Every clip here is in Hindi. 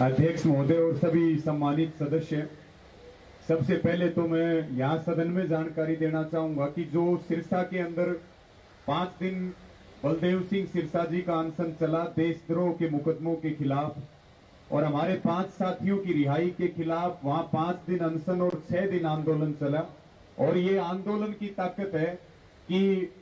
अध्यक्ष महोदय और सभी सम्मानित सदस्य, सबसे पहले तो मैं यहाँ सदन में जानकारी देना चाहूंगा कि जो सिरसा के अंदर 5 दिन बलदेव सिंह सिरसा जी का अनशन चला देशद्रोह के मुकदमों के खिलाफ और हमारे 5 साथियों की रिहाई के खिलाफ, वहां 5 दिन अनशन और 6 दिन आंदोलन चला। और ये आंदोलन की ताकत है कि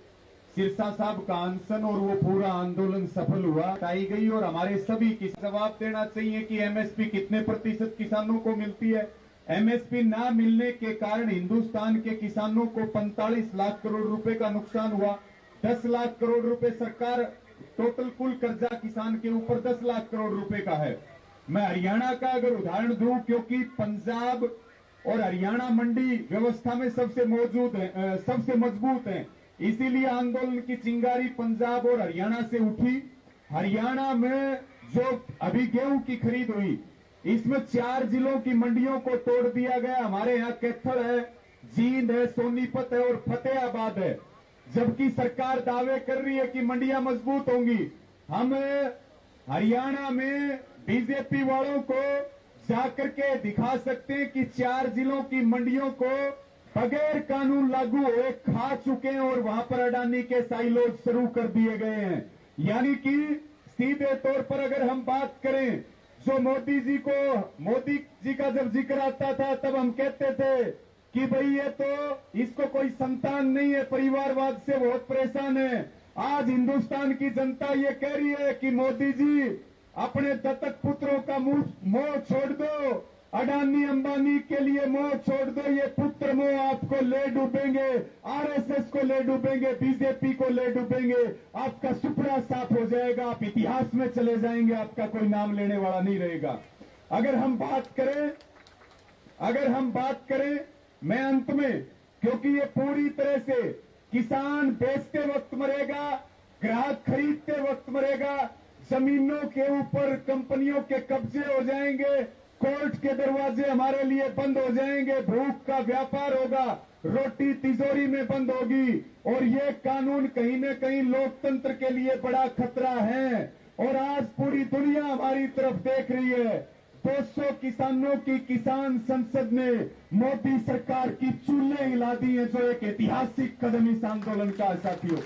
सिरसा साहब का अनशन और वो पूरा आंदोलन सफल हुआ, आई गई। और हमारे सभी की जवाब देना चाहिए कि एमएसपी कितने प्रतिशत किसानों को मिलती है। एमएसपी ना मिलने के कारण हिंदुस्तान के किसानों को 45 लाख करोड़ रुपए का नुकसान हुआ। 10 लाख करोड़ रुपए सरकार, टोटल कुल कर्जा किसान के ऊपर 10 लाख करोड़ रुपए का है। मैं हरियाणा का अगर उदाहरण दूं, क्योंकि पंजाब और हरियाणा मंडी व्यवस्था में सबसे मजबूत है, इसीलिए आंदोलन की चिंगारी पंजाब और हरियाणा से उठी। हरियाणा में जो अभी गेहूं की खरीद हुई, इसमें 4 जिलों की मंडियों को तोड़ दिया गया। हमारे यहाँ कैथल है, जींद है, सोनीपत है और फतेहाबाद है। जबकि सरकार दावे कर रही है कि मंडियां मजबूत होंगी। हम हरियाणा में बीजेपी वालों को जाकर के दिखा सकते हैं कि 4 जिलों की मंडियों को बगैर कानून लागू हुए खा चुके हैं और वहां पर अडानी के साइलोज शुरू कर दिए गए हैं। यानी कि सीधे तौर पर अगर हम बात करें, जो मोदी जी का जब जिक्र आता था तब हम कहते थे कि भाई ये तो इसको कोई संतान नहीं है, परिवारवाद से बहुत परेशान है। आज हिंदुस्तान की जनता ये कह रही है कि मोदी जी अपने दत्तक पुत्रों का मोह छोड़ दो, अडानी अंबानी के लिए मोह छोड़ दो। ये पुत्र मोह आपको ले डूबेंगे, आरएसएस को ले डूबेंगे, बीजेपी को ले डूबेंगे। आपका सुपड़ा साफ हो जाएगा, आप इतिहास में चले जाएंगे, आपका कोई नाम लेने वाला नहीं रहेगा। अगर हम बात करें मैं अंत में, क्योंकि ये पूरी तरह से किसान बेचते वक्त मरेगा, ग्राहक खरीदते वक्त मरेगा, जमीनों के ऊपर कंपनियों के कब्जे हो जाएंगे, कोर्ट के दरवाजे हमारे लिए बंद हो जाएंगे, भूख का व्यापार होगा, रोटी तिजोरी में बंद होगी। और ये कानून कहीं न कहीं लोकतंत्र के लिए बड़ा खतरा है। और आज पूरी दुनिया हमारी तरफ देख रही है। 200 किसानों की किसान संसद ने मोदी सरकार की चूल्हे हिला दी है, जो एक ऐतिहासिक कदम इस आंदोलन का है साथियों।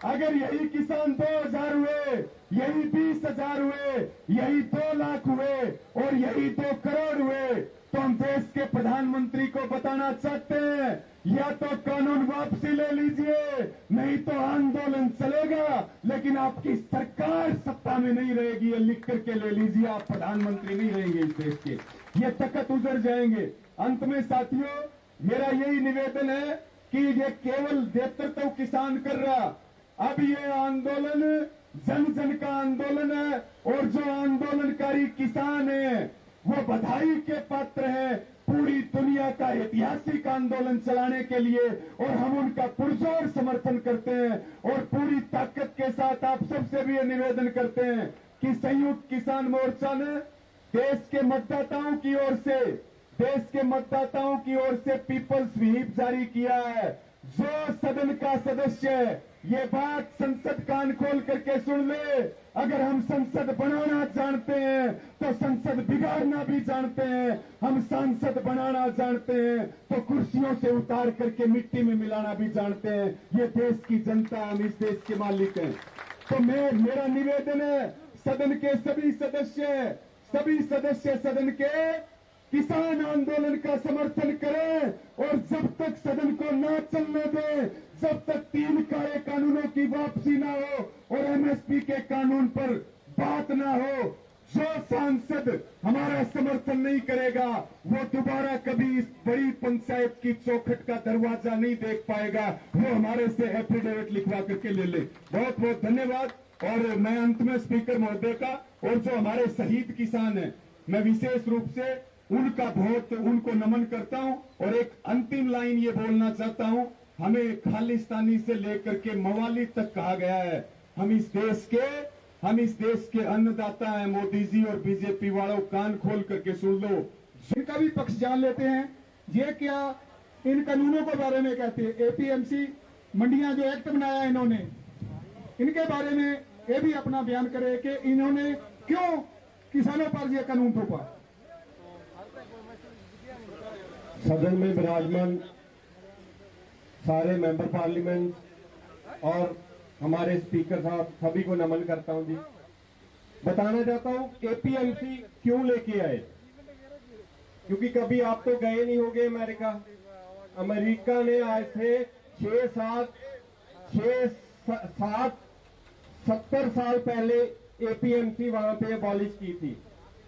अगर यही किसान 2000 हुए, यही 20,000 हुए, यही 2 लाख हुए और यही 2 करोड़ हुए, तो हम देश के प्रधानमंत्री को बताना चाहते हैं, या तो कानून वापसी ले लीजिए, नहीं तो आंदोलन चलेगा, लेकिन आपकी सरकार सत्ता में नहीं रहेगी। ये लिख करके ले लीजिए, आप प्रधानमंत्री नहीं रहेंगे इस देश के, ये तख्त उजड़ जाएंगे। अंत में साथियों, मेरा यही निवेदन है कि ये केवल नेतृत्व किसान कर रहा, अब ये आंदोलन जन जन का आंदोलन है। और जो आंदोलनकारी किसान है वो बधाई के पात्र है पूरी दुनिया का ऐतिहासिक आंदोलन चलाने के लिए, और हम उनका पुरजोर समर्थन करते हैं। और पूरी ताकत के साथ आप सबसे भी ये निवेदन करते हैं कि संयुक्त किसान मोर्चा ने देश के मतदाताओं की ओर से पीपल्स व्हिप जारी किया है। जो सदन का सदस्य ये बात संसद कान खोल करके सुन ले, अगर हम संसद बनाना जानते हैं तो संसद बिगाड़ना भी जानते हैं। हम सांसद बनाना जानते हैं तो कुर्सियों से उतार करके मिट्टी में मिलाना भी जानते हैं। ये देश की जनता, हम इस देश के मालिक हैं। तो मेरा निवेदन है, सदन के सभी सदस्य सदन के किसान आंदोलन का समर्थन करें। और जब तक सदन को ना चलने दें, जब तक 3 काले कानूनों की वापसी ना हो और एमएसपी के कानून पर बात ना हो, जो सांसद हमारा समर्थन नहीं करेगा वो दोबारा कभी इस बड़ी पंचायत की चौखट का दरवाजा नहीं देख पाएगा। वो हमारे से एफिडेविट लिखवा करके ले ले। बहुत बहुत धन्यवाद। और मैं अंत में स्पीकर महोदय का और जो हमारे शहीद किसान हैं, मैं विशेष रूप से उनको नमन करता हूं। और एक अंतिम लाइन ये बोलना चाहता हूं, हमें खालिस्तानी से लेकर के मवाली तक कहा गया है। हम इस देश के अन्नदाता हैं। मोदी जी और बीजेपी वालों, कान खोल करके सुन लो, इनका भी पक्ष जान लेते हैं। ये क्या इन कानूनों के बारे में कहते हैं, एपीएमसी मंडियां जो एक्ट बनाया इन्होंने, इनके बारे में ये भी अपना बयान करे कि इन्होंने क्यों किसानों पर ये कानून थोपा। सदन में विराजमान सारे मेंबर पार्लियामेंट और हमारे स्पीकर साहब सभी को नमन करता हूं जी। बताना चाहता हूं एपीएमसी क्यों लेके आए, क्योंकि कभी आप तो गए नहीं होंगे अमेरिका। अमेरिका ने आज से 70 साल पहले एपीएमसी वहां पे अबॉलिश की थी।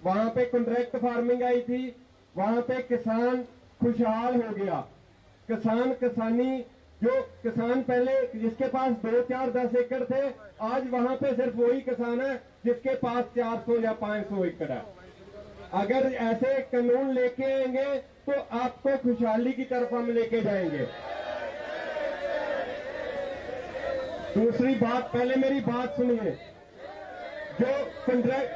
वहां पे कॉन्ट्रैक्ट फार्मिंग आई थी, वहां पे किसान खुशहाल हो गया। किसानी जो किसान पहले जिसके पास 2, 4, 10 एकड़ थे, आज वहां पे सिर्फ वही किसान है जिसके पास 400 या 500 एकड़ है। अगर ऐसे कानून लेके आएंगे तो आपको खुशहाली की तरफ हम लेके जाएंगे। दूसरी बात, पहले मेरी बात सुनिए। जो कॉन्ट्रैक्ट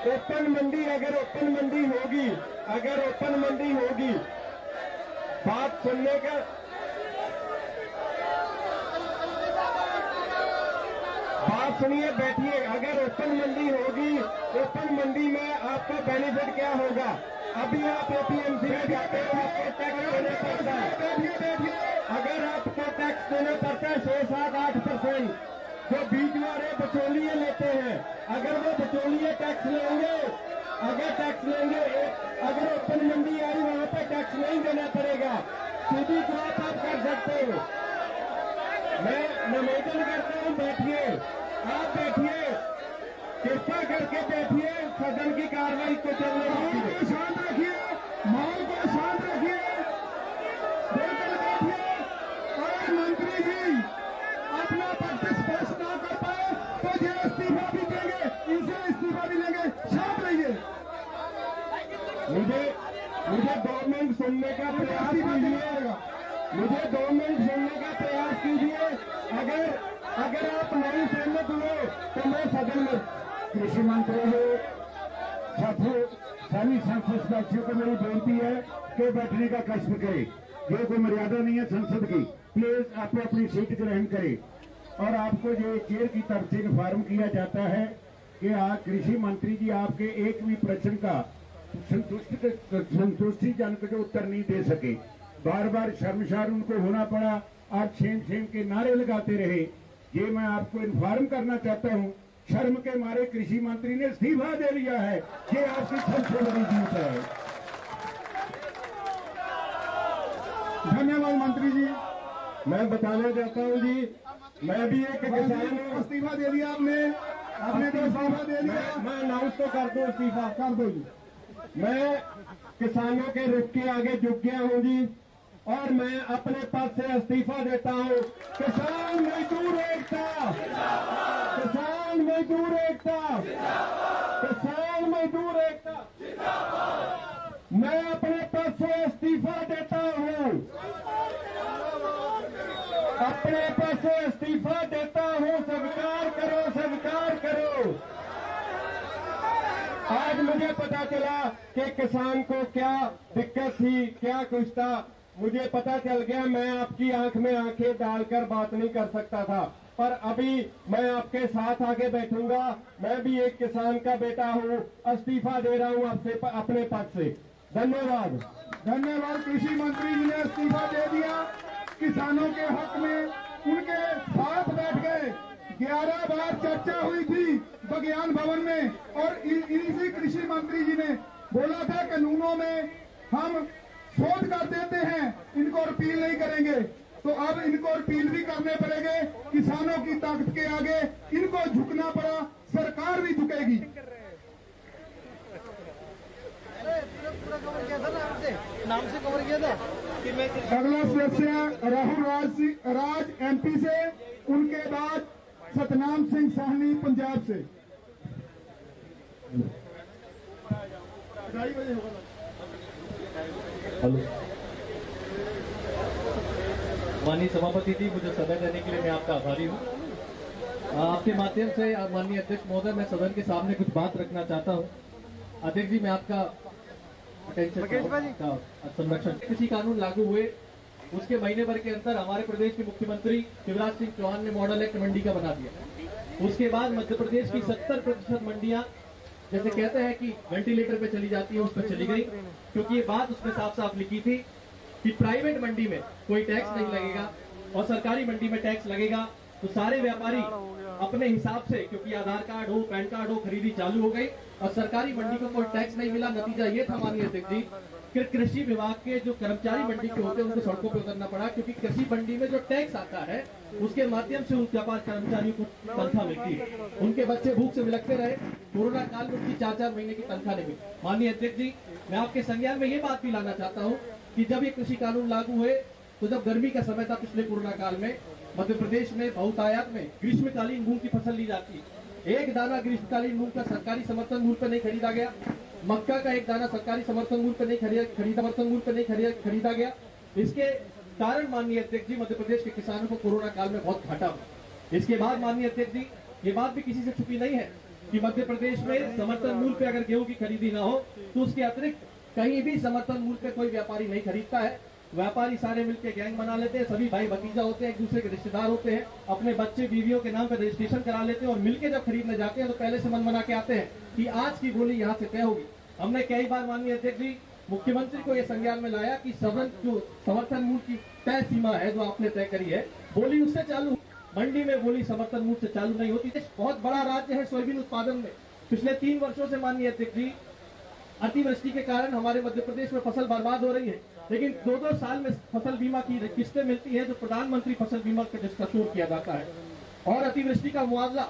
ओपन मंडी, अगर ओपन मंडी होगी, बात सुनने का, बात सुनिए, बैठिए। अगर ओपन मंडी होगी, ओपन मंडी में आपको बेनिफिट क्या होगा? अभी आप एपीएमसी में जाते हो, आपको टैक्स देना पड़ता है। अगर आपको टैक्स देना पड़ता है 6, 7, 8%, जो बीच वाले बिचौलिए लेते हैं, अगर वो बिचौलिए टैक्स लेंगे, अगर ओपन मंडी आई वहां पे टैक्स नहीं देना पड़ेगा। सीधी बात आप कर सकते हो। मैं निवेदन करता हूं, बैठिए, आप बैठिए, कृपा करके बैठिए, सदन की कार्रवाई को चलने दीजिए। शांत रखिए, माहौल को शांत रखिए, बिल्कुल बैठिए। और मंत्री जी अपना पक्ष स्पष्ट ना कर पाए तो ये इस्तीफा भी देंगे, इनसे इस्तीफा भी लेंगे। शांत रहिए। मुझे 2 मिनट सुनने का प्रयास कीजिए। मुझे 2 मिनट सुनने का प्रयास कीजिए। अगर आप नहीं सहमत हुए तो मैं सदन में, कृषि मंत्री हो, सभी संसद सदस्यों को मेरी बेनती है कि बैठने का कष्ट करें। ये कोई मर्यादा नहीं है संसद की। प्लीज आप अपनी सीट ग्रहण करें। और आपको ये चेयर की तरफ से इन्फॉर्म किया जाता है कि आज कृषि मंत्री जी आपके एक भी प्रश्न का संतुष्टिजनक जो उत्तर नहीं दे सके। बार बार शर्मसार उनको होना पड़ा, आप छेम के नारे लगाते रहे। ये मैं आपको इन्फॉर्म करना चाहता हूं, शर्म के मारे कृषि मंत्री ने इस्तीफा दे लिया है। ये आपकी सबसे बड़ी जीत है। धन्यवाद मंत्री जी। मैं बताना चाहता हूं जी, मैं भी एक किसान हूं। इस्तीफा दे दिया आपने तो इस्तीफा दे दिया। मैं अनाउंस तो कर दूं, इस्तीफा कर दो जी। मैं किसानों के रुख के आगे झुक गया हूं जी, और मैं अपने पद से इस्तीफा देता हूं। किसान मजदूर एकता, किसान मजदूर एकता, किसान मजदूर एकता। मैं अपने पद से इस्तीफा देता हूं, अपने पद से इस्तीफा देता हूं। स्वीकार करो, स्वीकार करो। आज मुझे पता चला कि किसान को क्या दिक्कत थी, क्या कुछ था, मुझे पता चल गया। मैं आपकी आंख में आंखें डालकर बात नहीं कर सकता था, पर अभी मैं आपके साथ आगे बैठूंगा। मैं भी एक किसान का बेटा हूं, इस्तीफा दे रहा हूं आपसे अपने पद से। धन्यवाद। धन्यवाद। कृषि मंत्री जी ने इस्तीफा दे दिया। किसानों के हक में उनके साथ बैठ गए। 11 बार चर्चा हुई थी विज्ञान भवन में, और इसी कृषि मंत्री जी ने बोला था कानूनों में हम शोध कर देते हैं, इनको रिपील नहीं करेंगे। तो अब इनको रिपील भी करने पड़ेंगे। किसानों की ताकत के आगे इनको झुकना पड़ा, सरकार भी झुकेगी। नाम से कवर किया था कि मैं अगला सदस्य राहुल राज एमपी से, उनके बाद सतनाम सिंह साहनी पंजाब से। माननीय सभापति जी, मुझे सदन देने के लिए मैं आपका आभारी हूँ। आपके माध्यम से माननीय अध्यक्ष महोदय, मैं सदन के सामने कुछ बात रखना चाहता हूँ। अध्यक्ष जी, मैं आपका संरक्षण, कृषि कानून लागू हुए उसके महीने भर के अंदर हमारे प्रदेश के मुख्यमंत्री शिवराज सिंह चौहान ने मॉडल एक्ट मंडी का बना दिया। उसके बाद मध्य प्रदेश की 70% मंडियां जैसे कहते हैं कि वेंटिलेटर पे चली जाती है, उस पर चली गई, क्योंकि ये बात उसमें साफ साफ लिखी थी कि प्राइवेट मंडी में कोई टैक्स नहीं लगेगा और सरकारी मंडी में टैक्स लगेगा। तो सारे व्यापारी अपने हिसाब से, क्योंकि आधार कार्ड हो, पैन कार्ड हो, खरीदी चालू हो गई और सरकारी मंडी को कोई टैक्स नहीं मिला। नतीजा ये था माननीय अध्यक्ष जी, फिर कृषि विभाग के जो कर्मचारी मंडी के होते हैं उनको सड़कों पर उतरना पड़ा, क्योंकि कृषि मंडी में जो टैक्स आता है उसके माध्यम से उन व्यापार कर्मचारियों को तनख्वाह मिलती है। उनके बच्चे भूख से बिलखते रहे, कोरोना काल में उनकी 4-4 महीने की तनख्वाह नहीं मिली। माननीय अध्यक्ष जी, मैं आपके संज्ञान में ये बात भी लाना चाहता हूँ कि जब ये कृषि कानून लागू हुए तो जब गर्मी का समय था पिछले कोरोना काल में, मध्य प्रदेश में बहुतायत में ग्रीष्मकालीन मूंग की फसल ली जाती है। एक दाना ग्रीष्मकालीन मूंग का सरकारी समर्थन मूल्य पर नहीं खरीदा गया, मक्का का एक दाना सरकारी समर्थन मूल्य पर नहीं खरीदा गया। इसके कारण माननीय अध्यक्ष जी मध्य प्रदेश के किसानों को कोरोना काल में बहुत घाटा हुआ। इसके बाद माननीय अध्यक्ष जी, ये बात भी किसी से छुपी नहीं है कि मध्य प्रदेश में समर्थन मूल्य पे अगर गेहूं की खरीदी ना हो तो उसके अतिरिक्त कहीं भी समर्थन मूल्य पे कोई व्यापारी नहीं खरीदता है। व्यापारी सारे मिलकर गैंग बना लेते हैं, सभी भाई भतीजा होते हैं, एक दूसरे के रिश्तेदार होते हैं, अपने बच्चे बीवियों के नाम पर रजिस्ट्रेशन करा लेते हैं और मिलकर जब खरीदने जाते हैं तो पहले से मन बना के आते हैं कि आज की बोली यहाँ से तय होगी। हमने कई बार माननीय अध्यक्ष जी मुख्यमंत्री को यह संज्ञान में लाया कि सदन जो समर्थन मूल्य की तय सीमा है जो आपने तय करी है, बोली उससे चालू, मंडी में बोली समर्थन मूल्य से चालू नहीं होती। बहुत बड़ा राज्य है सोयाबीन उत्पादन में। पिछले 3 वर्षों से माननीय अध्यक्ष जी अतिवृष्टि के कारण हमारे मध्य प्रदेश में फसल बर्बाद हो रही है, लेकिन 2-2 साल में फसल बीमा की किस्तें मिलती है जो प्रधानमंत्री फसल बीमा का जिसका शुरू किया जाता है, और अतिवृष्टि का मुआवजा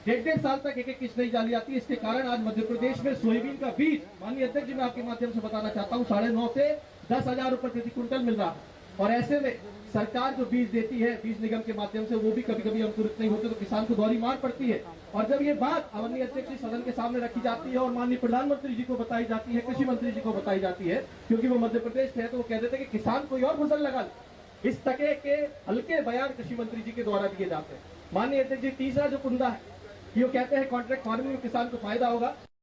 1.5 साल तक एक किस्त नहीं डाली जाती। इसके कारण आज मध्य प्रदेश में सोयाबीन का बीज माननीय अध्यक्ष जी मैं आपके माध्यम से बताना चाहता हूँ 9.5 से 10,000 रुपए प्रति क्विंटल मिल रहा है। और ऐसे में सरकार जो बीज देती है बीज निगम के माध्यम से, वो भी कभी कभी अंकुरित नहीं होते तो किसान को दोहरी मार पड़ती है। और जब ये बात माननीय अध्यक्ष जी सदन के सामने रखी जाती है और माननीय प्रधानमंत्री जी को बताई जाती है, कृषि मंत्री जी को बताई जाती है, क्योंकि वो मध्य प्रदेश के हैं, तो वो कहते थे कि किसान कोई और फसल लगा ले। इस तरह के हल्के बयान कृषि मंत्री जी के द्वारा दिए जाते हैं। माननीय अध्यक्ष जी, तीसरा जो कुंदा है, ये कहते हैं कॉन्ट्रैक्ट फार्मिंग में किसान को फायदा होगा।